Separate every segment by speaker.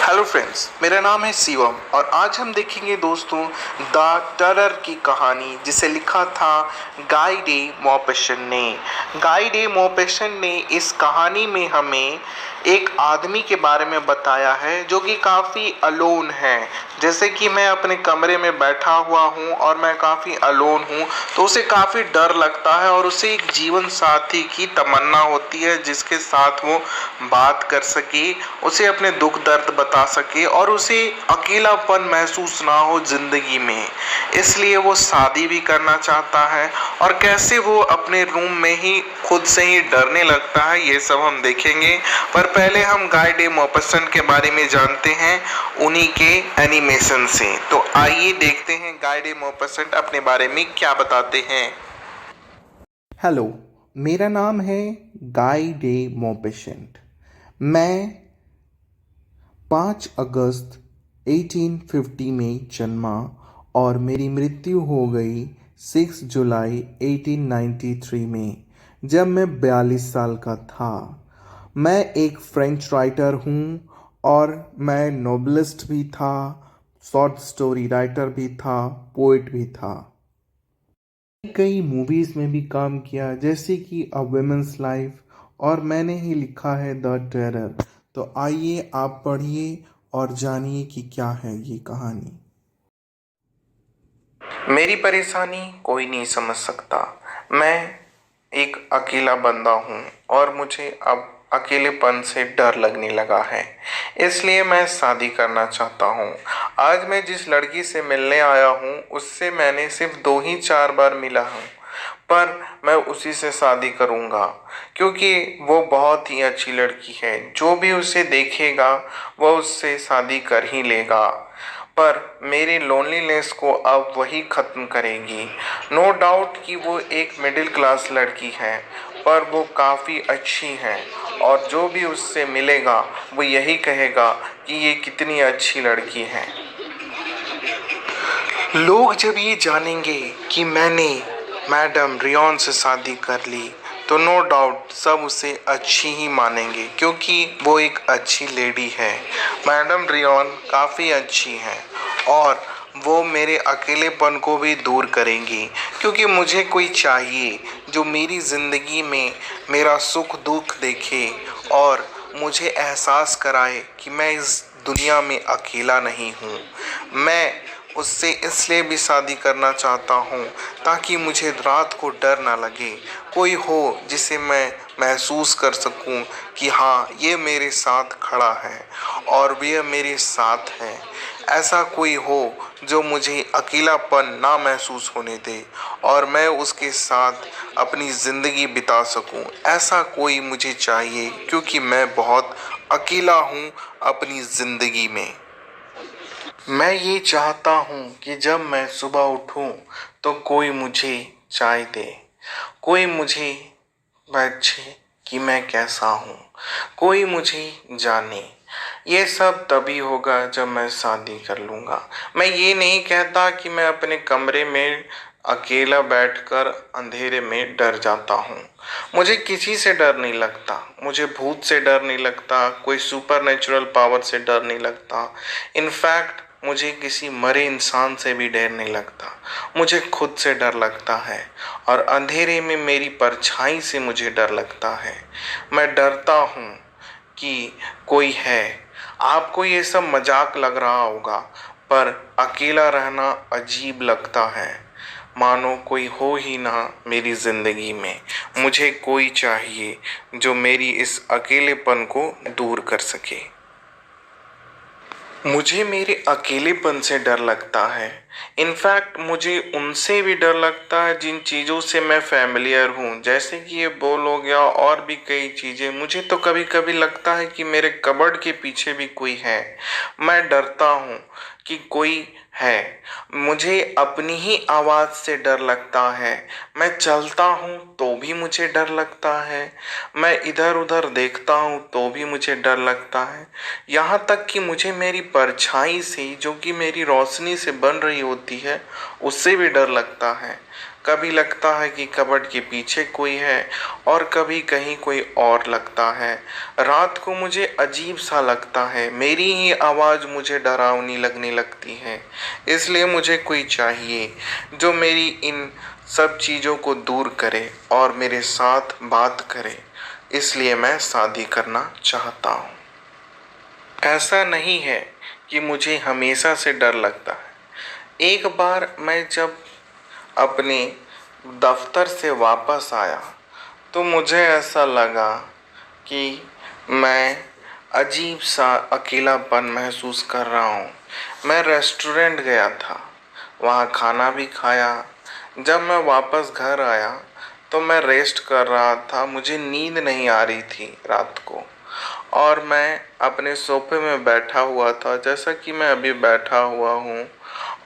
Speaker 1: Hello friends, मेरा नाम है शिवम और आज हम देखेंगे दोस्तों द टेरर की कहानी, जिसे लिखा था गाई डे मॉपेसन ने। गाई डे मॉपेसन ने इस कहानी में हमें एक आदमी के बारे में बताया है जो कि काफ़ी अलोन है। जैसे कि मैं अपने कमरे में बैठा हुआ हूँ और मैं काफ़ी अलोन हूँ, तो उसे काफ़ी डर लगता है और उसे एक जीवन साथी की तमन्ना होती है जिसके साथ वो बात कर सके, उसे अपने दुख दर्द बता सके और उसे अकेलापन महसूस ना हो जिंदगी में। इसलिए वो शादी भी करना चाहता है और कैसे वो अपने रूम में ही खुद से ही डरने लगता है, ये सब हम देखेंगे। पर पहले हम गाई डे मॉपेसन के बारे में जानते हैं उन्हीं के एनिमेशन से। तो आइए देखते हैं गाई डे मॉपेसन अपने बारे में क्या बताते हैं।
Speaker 2: हेलो, मेरा नाम है गाई डे मॉपेसेंट। मैं 5 अगस्त 1850 में जन्मा और मेरी मृत्यु हो गई 6 जुलाई 1893 में, जब मैं 42 साल का था। मैं एक फ्रेंच राइटर हूँ और मैं नोवेलिस्ट भी था, शॉर्ट स्टोरी राइटर भी था, पोइट भी था। कई मूवीज़ में भी काम किया, जैसे कि अ वुमेन्स लाइफ, और मैंने ही लिखा है द टेरर। तो आइए आप पढ़िए और जानिए कि क्या है ये कहानी।
Speaker 1: मेरी परेशानी कोई नहीं समझ सकता। मैं एक अकेला बंदा हूँ और मुझे अब अकेलेपन से डर लगने लगा है। इसलिए मैं शादी करना चाहता हूँ। आज मैं जिस लड़की से मिलने आया हूँ उससे मैंने सिर्फ 2 ही 4 बार मिला हूँ, पर मैं उसी से शादी करूँगा क्योंकि वो बहुत ही अच्छी लड़की है। जो भी उसे देखेगा वह उससे शादी कर ही लेगा। पर मेरी लोनलीनेस को अब वही ख़त्म करेगी। नो डाउट कि वो एक मिडिल क्लास लड़की है, पर वो काफ़ी अच्छी है और जो भी उससे मिलेगा वो यही कहेगा कि ये कितनी अच्छी लड़की है। लोग जब ये जानेंगे कि मैंने मैडम रियॉन से शादी कर ली, तो नो डाउट सब उसे अच्छी ही मानेंगे क्योंकि वो एक अच्छी लेडी है। मैडम रियॉन काफ़ी अच्छी हैं और वो मेरे अकेलेपन को भी दूर करेंगी, क्योंकि मुझे कोई चाहिए जो मेरी ज़िंदगी में मेरा सुख दुख देखे और मुझे एहसास कराए कि मैं इस दुनिया में अकेला नहीं हूँ। मैं उससे इसलिए भी शादी करना चाहता हूँ ताकि मुझे रात को डर ना लगे। कोई हो जिसे मैं महसूस कर सकूँ कि हाँ, ये मेरे साथ खड़ा है और वह मेरे साथ है। ऐसा कोई हो जो मुझे अकेलापन ना महसूस होने दे और मैं उसके साथ अपनी ज़िंदगी बिता सकूं। ऐसा कोई मुझे चाहिए क्योंकि मैं बहुत अकेला हूं अपनी ज़िंदगी में। मैं ये चाहता हूँ कि जब मैं सुबह उठूँ तो कोई मुझे चाय दे, कोई मुझे पूछे कि मैं कैसा हूँ, कोई मुझे जाने। ये सब तभी होगा जब मैं शादी कर लूँगा। मैं ये नहीं कहता कि मैं अपने कमरे में अकेला बैठकर अंधेरे में डर जाता हूँ। मुझे किसी से डर नहीं लगता। मुझे भूत से डर नहीं लगता, कोई सुपर नेचुरल पावर से डर नहीं लगता। इनफैक्ट मुझे किसी मरे इंसान से भी डर नहीं लगता। मुझे खुद से डर लगता है और अंधेरे में मेरी परछाई से मुझे डर लगता है। मैं डरता हूँ कि कोई है। आपको ये सब मजाक लग रहा होगा, पर अकेला रहना अजीब लगता है, मानो कोई हो ही ना मेरी ज़िंदगी में। मुझे कोई चाहिए जो मेरी इस अकेलेपन को दूर कर सके। मुझे मेरे अकेलेपन से डर लगता है। इनफैक्ट मुझे उनसे भी डर लगता है जिन चीज़ों से मैं फैमिलियर हूँ, जैसे कि ये बॉल हो गया और भी कई चीज़ें। मुझे तो कभी कभी लगता है कि मेरे कबर्ड के पीछे भी कोई है। मैं डरता हूँ कि कोई है। मुझे अपनी ही आवाज़ से डर लगता है। मैं चलता हूँ तो भी मुझे डर लगता है। मैं इधर उधर देखता हूँ तो भी मुझे डर लगता है। यहाँ तक कि मुझे मेरी परछाई से, जो कि मेरी रोशनी से बन रही होती है, उससे भी डर लगता है। कभी लगता है कि कबर्ड के पीछे कोई है और कभी कहीं कोई और लगता है। रात को मुझे अजीब सा लगता है, मेरी ही आवाज़ मुझे डरावनी लगने लगती है। इसलिए मुझे कोई चाहिए जो मेरी इन सब चीज़ों को दूर करे और मेरे साथ बात करे। इसलिए मैं शादी करना चाहता हूँ। ऐसा नहीं है कि मुझे हमेशा से डर लगता है। एक बार मैं जब अपने दफ्तर से वापस आया तो मुझे ऐसा लगा कि मैं अजीब सा अकेलापन महसूस कर रहा हूँ। मैं रेस्टोरेंट गया था, वहाँ खाना भी खाया। जब मैं वापस घर आया तो मैं रेस्ट कर रहा था, मुझे नींद नहीं आ रही थी रात को, और मैं अपने सोफे में बैठा हुआ था जैसा कि मैं अभी बैठा हुआ हूँ,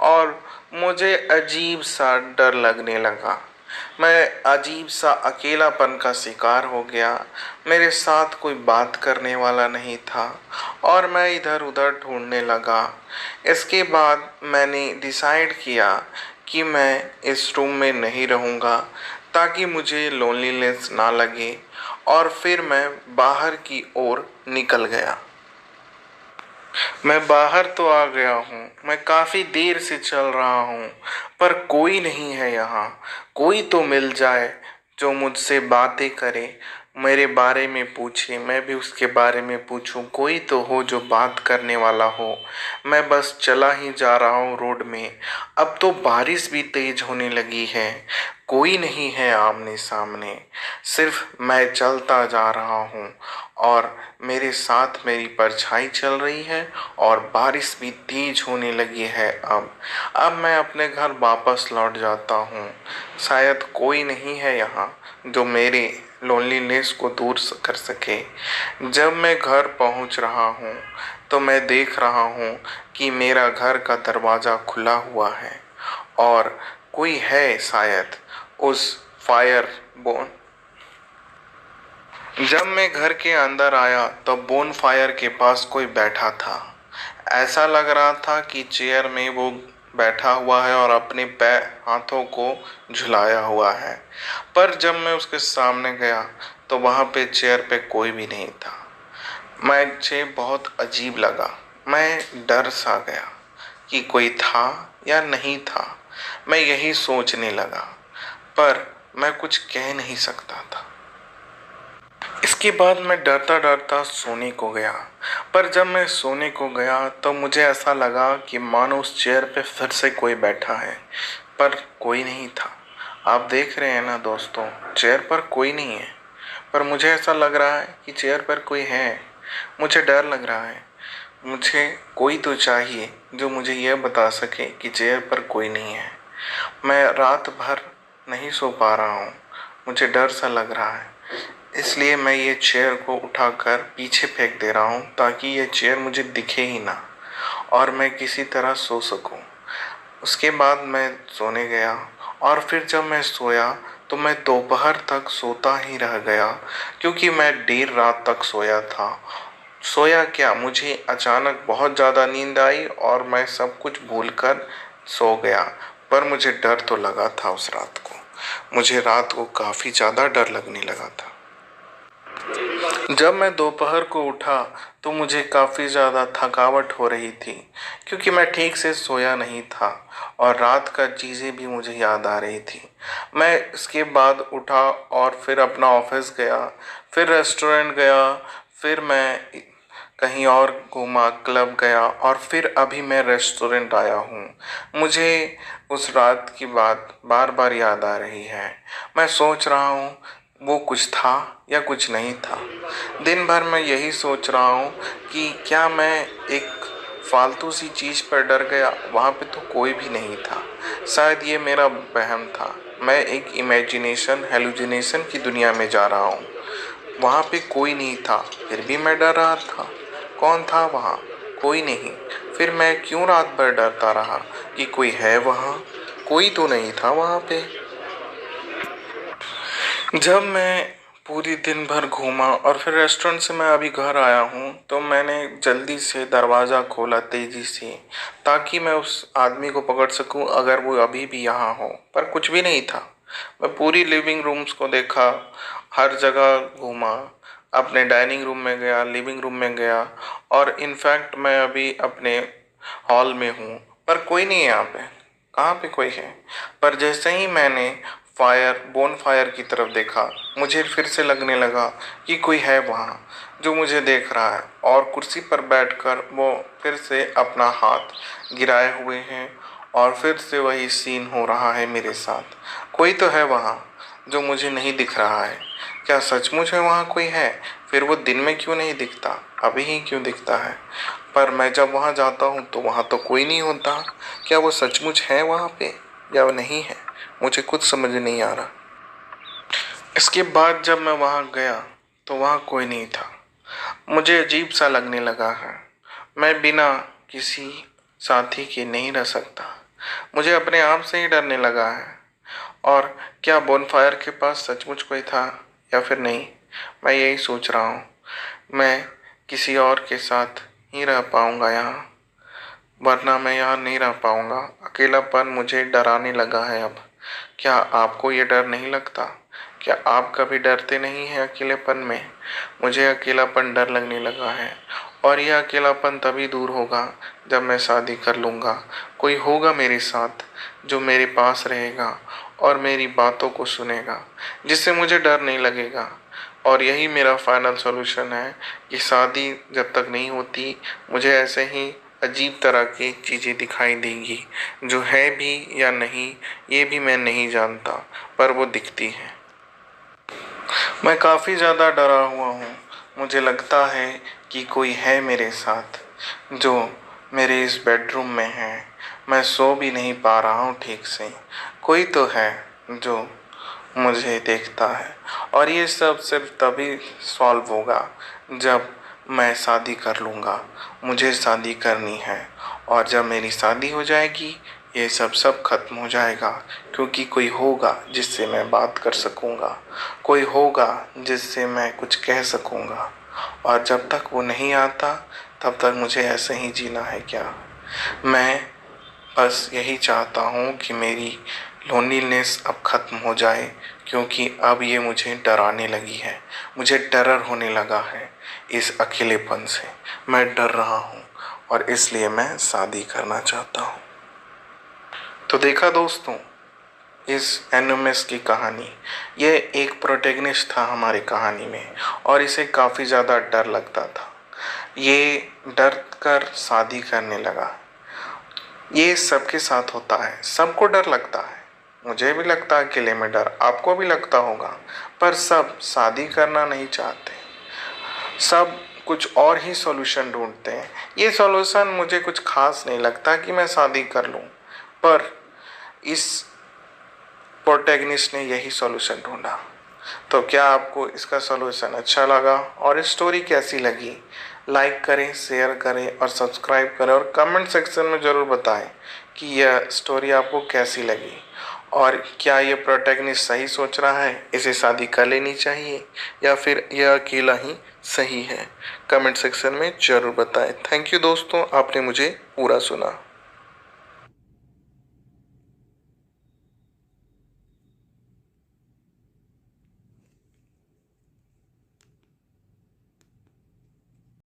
Speaker 1: और मुझे अजीब सा डर लगने लगा। मैं अजीब सा अकेलापन का शिकार हो गया। मेरे साथ कोई बात करने वाला नहीं था और मैं इधर उधर ढूंढने लगा। इसके बाद मैंने डिसाइड किया कि मैं इस रूम में नहीं रहूँगा ताकि मुझे लोनलीनेस ना लगे, और फिर मैं बाहर की ओर निकल गया। मैं बाहर तो आ गया हूँ, मैं काफ़ी देर से चल रहा हूँ, पर कोई नहीं है यहाँ। कोई तो मिल जाए जो मुझसे बातें करे, मेरे बारे में पूछे, मैं भी उसके बारे में पूछूं। कोई तो हो जो बात करने वाला हो। मैं बस चला ही जा रहा हूँ रोड में। अब तो बारिश भी तेज होने लगी है। कोई नहीं है आमने सामने, सिर्फ मैं चलता जा रहा हूँ और मेरे साथ मेरी परछाई चल रही है, और बारिश भी तेज होने लगी है। अब मैं अपने घर वापस लौट जाता हूँ। शायद कोई नहीं है यहाँ जो मेरे लोनलीनेस को दूर कर सके। जब मैं घर पहुँच रहा हूँ तो मैं देख रहा हूँ कि मेरा घर का दरवाज़ा खुला हुआ है और कोई है शायद उस फायर बोन। जब मैं घर के अंदर आया तो बोन फायर के पास कोई बैठा था। ऐसा लग रहा था कि चेयर में वो बैठा हुआ है और अपने पैर हाथों को झुलाया हुआ है। पर जब मैं उसके सामने गया तो वहाँ पे चेयर पे कोई भी नहीं था। मुझे बहुत अजीब लगा। मैं डर सा गया कि कोई था या नहीं था। मैं यही सोचने लगा, पर मैं कुछ कह नहीं सकता था। इसके बाद मैं डरता डरता सोने को गया। पर जब मैं सोने को गया तो मुझे ऐसा लगा कि मानो उस चेयर पे फिर से कोई बैठा है, पर कोई नहीं था। आप देख रहे हैं ना दोस्तों, चेयर पर कोई नहीं है, पर मुझे ऐसा लग रहा है कि चेयर पर कोई है। मुझे डर लग रहा है। मुझे कोई तो चाहिए जो मुझे यह बता सके कि चेयर पर कोई नहीं है। मैं रात भर नहीं सो पा रहा हूँ, मुझे डर सा लग रहा है। इसलिए मैं ये चेयर को उठाकर पीछे फेंक दे रहा हूँ ताकि ये चेयर मुझे दिखे ही ना और मैं किसी तरह सो सकूँ। उसके बाद मैं सोने गया, और फिर जब मैं सोया तो मैं दोपहर तक सोता ही रह गया क्योंकि मैं देर रात तक सोया था। सोया क्या, मुझे अचानक बहुत ज़्यादा नींद आई और मैं सब कुछ भूलकर सो गया। पर मुझे डर तो लगा था उस रात को। मुझे रात को काफ़ी ज़्यादा डर लगने लगा था। जब मैं दोपहर को उठा तो मुझे काफ़ी ज़्यादा थकावट हो रही थी क्योंकि मैं ठीक से सोया नहीं था और रात का चीज़ें भी मुझे याद आ रही थी। मैं इसके बाद उठा और फिर अपना ऑफिस गया, फिर रेस्टोरेंट गया, फिर मैं कहीं और घूमा, क्लब गया, और फिर अभी मैं रेस्टोरेंट आया हूँ। मुझे उस रात की बात बार बार याद आ रही है। मैं सोच रहा हूँ वो कुछ था या कुछ नहीं था। दिन भर मैं यही सोच रहा हूँ कि क्या मैं एक फालतू सी चीज़ पर डर गया। वहाँ पे तो कोई भी नहीं था। शायद ये मेरा वहम था। मैं एक इमेजिनेशन, हेलुसिनेशन की दुनिया में जा रहा हूँ। वहाँ पे कोई नहीं था, फिर भी मैं डर रहा था। कौन था वहाँ? कोई नहीं। फिर मैं क्यों रात भर डरता रहा कि कोई है वहाँ? कोई तो नहीं था वहाँ पे। जब मैं पूरी दिन भर घूमा और फिर रेस्टोरेंट से मैं अभी घर आया हूँ तो मैंने जल्दी से दरवाज़ा खोला तेज़ी से ताकि मैं उस आदमी को पकड़ सकूँ अगर वो अभी भी यहाँ हो, पर कुछ भी नहीं था। मैं पूरी लिविंग रूम्स को देखा, हर जगह घूमा, अपने डाइनिंग रूम में गया, लिविंग रूम में गया, और इनफैक्ट मैं अभी अपने हॉल में हूँ, पर कोई नहीं है यहाँ पे। कहाँ पे कोई है? पर जैसे ही मैंने बोन फायर की तरफ देखा, मुझे फिर से लगने लगा कि कोई है वहाँ जो मुझे देख रहा है, और कुर्सी पर बैठकर वो फिर से अपना हाथ गिराए हुए हैं, और फिर से वही सीन हो रहा है मेरे साथ। कोई तो है वहाँ जो मुझे नहीं दिख रहा है। क्या सचमुच है वहाँ कोई है? फिर वो दिन में क्यों नहीं दिखता, अभी ही क्यों दिखता है? पर मैं जब वहाँ जाता हूँ तो वहाँ तो कोई नहीं होता। क्या वो सचमुच है वहाँ पे या वो नहीं है? मुझे कुछ समझ नहीं आ रहा। इसके बाद जब मैं वहाँ गया तो वहाँ कोई नहीं था। मुझे अजीब सा लगने लगा है। मैं बिना किसी साथी के नहीं रह सकता। मुझे अपने आप से ही डरने लगा है। और क्या बोनफायर के पास सचमुच कोई था या फिर नहीं? मैं यही सोच रहा हूँ। मैं किसी और के साथ ही रह पाऊँगा यहाँ, वरना मैं यहाँ नहीं रह पाऊँगा। अकेलापन मुझे डराने लगा है अब। क्या आपको ये डर नहीं लगता? क्या आप कभी डरते नहीं हैं अकेलेपन में? मुझे अकेलापन डर लगने लगा है, और यह अकेलापन तभी दूर होगा जब मैं शादी कर लूँगा। कोई होगा मेरे साथ जो मेरे पास रहेगा और मेरी बातों को सुनेगा, जिससे मुझे डर नहीं लगेगा। और यही मेरा फाइनल सॉल्यूशन है कि शादी जब तक नहीं होती, मुझे ऐसे ही अजीब तरह की चीज़ें दिखाई देंगी, जो है भी या नहीं ये भी मैं नहीं जानता, पर वो दिखती हैं। मैं काफ़ी ज़्यादा डरा हुआ हूँ। मुझे लगता है कि कोई है मेरे साथ जो मेरे इस बेडरूम में है। मैं सो भी नहीं पा रहा हूँ ठीक से। कोई तो है जो मुझे देखता है, और ये सब सिर्फ तभी सॉल्व होगा जब मैं शादी कर लूँगा। मुझे शादी करनी है, और जब मेरी शादी हो जाएगी ये सब खत्म हो जाएगा, क्योंकि कोई होगा जिससे मैं बात कर सकूँगा, कोई होगा जिससे मैं कुछ कह सकूँगा। और जब तक वो नहीं आता तब तक मुझे ऐसे ही जीना है क्या? मैं बस यही चाहता हूँ कि मेरी लोनलीनेस अब ख़त्म हो जाए, क्योंकि अब ये मुझे डराने लगी है। मुझे डर होने लगा है इस अकेलेपन से। मैं डर रहा हूँ, और इसलिए मैं शादी करना चाहता हूँ। तो देखा दोस्तों, इस एनिमस की कहानी। ये एक प्रोटैगनिस्ट था हमारी कहानी में, और इसे काफ़ी ज़्यादा डर लगता था। ये डर कर शादी करने लगा। ये सबके साथ होता है, सबको डर लगता है। मुझे भी लगता है अकेले में डर, आपको भी लगता होगा। पर सब शादी करना नहीं चाहते। सब कुछ और ही सॉल्यूशन ढूंढते हैं। ये सॉल्यूशन मुझे कुछ खास नहीं लगता कि मैं शादी कर लूँ, पर इस प्रोटैगनिस्ट ने यही सॉल्यूशन ढूंढा। तो क्या आपको इसका सॉल्यूशन अच्छा लगा और स्टोरी कैसी लगी? लाइक करें, शेयर करें और सब्सक्राइब करें, और कमेंट सेक्शन में ज़रूर बताएं कि यह स्टोरी आपको कैसी लगी, और क्या ये प्रोटैगनिस्ट सही सोच रहा है, इसे शादी कर लेनी चाहिए, या फिर यह अकेला ही सही है? कमेंट सेक्शन में ज़रूर बताएं। थैंक यू दोस्तों, आपने मुझे पूरा सुना।